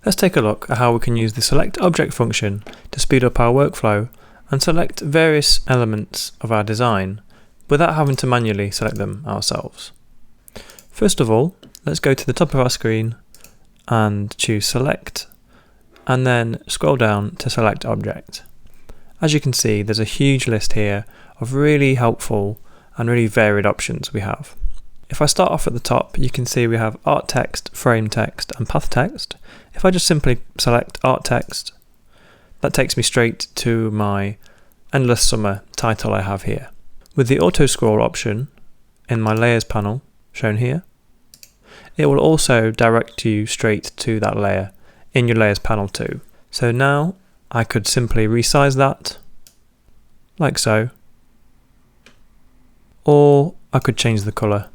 Let's take a look at how we can use the select object function to speed up our workflow and select various elements of our design without having to manually select them ourselves. First of all, let's go to the top of our screen and choose select, and then scroll down to select object. As you can see, there's a huge list here of really helpful and really varied options we have. If I start off at the top, you can see we have art text, frame text and path text. If I just simply select art text, that takes me straight to my Endless Summer title I have here. With the auto scroll option in my layers panel shown here, it will also direct you straight to that layer in your layers panel too. So now I could simply resize that like so, or I could change the colour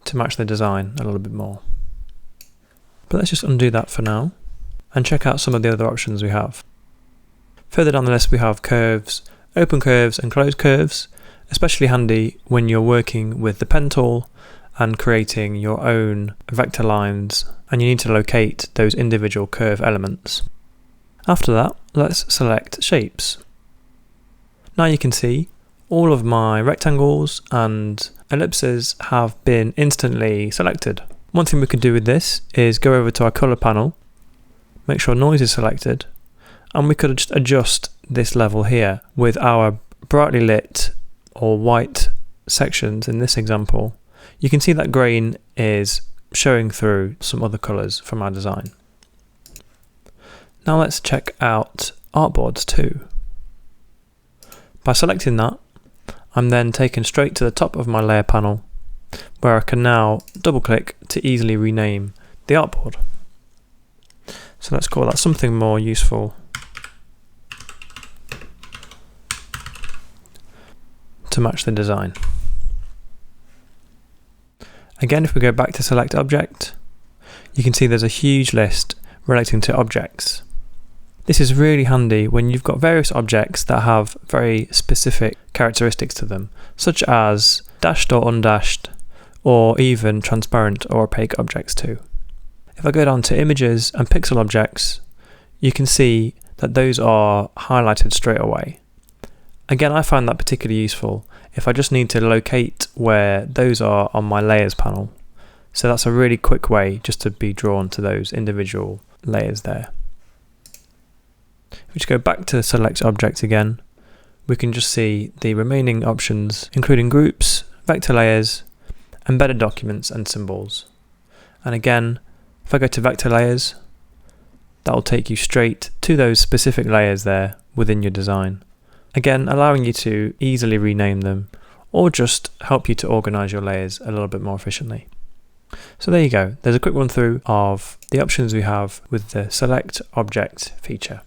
to match the design a little bit more. But let's just undo that for now and check out some of the other options we have. Further down the list we have curves, open curves and closed curves, especially handy when you're working with the pen tool and creating your own vector lines and you need to locate those individual curve elements. After that, let's select shapes. Now you can see all of my rectangles and ellipses have been instantly selected. One thing we could do with this is go over to our colour panel, make sure noise is selected, and we could just adjust this level here with our brightly lit or white sections in this example. You can see that grain is showing through some other colours from our design. Now let's check out artboards too. By selecting that, I'm then taken straight to the top of my layer panel where I can now double click to easily rename the artboard. So let's call that something more useful to match the design. Again, if we go back to select object, you can see there's a huge list relating to objects. This is really handy when you've got various objects that have very specific characteristics to them, such as dashed or undashed, or even transparent or opaque objects too. If I go down to images and pixel objects, you can see that those are highlighted straight away. Again, I find that particularly useful if I just need to locate where those are on my layers panel. So that's a really quick way just to be drawn to those individual layers there. If we just go back to select object again, we can just see the remaining options, including groups, vector layers, embedded documents and symbols. And again, if I go to vector layers, that will take you straight to those specific layers there within your design. Again, allowing you to easily rename them or just help you to organize your layers a little bit more efficiently. So there you go. There's a quick run through of the options we have with the select object feature.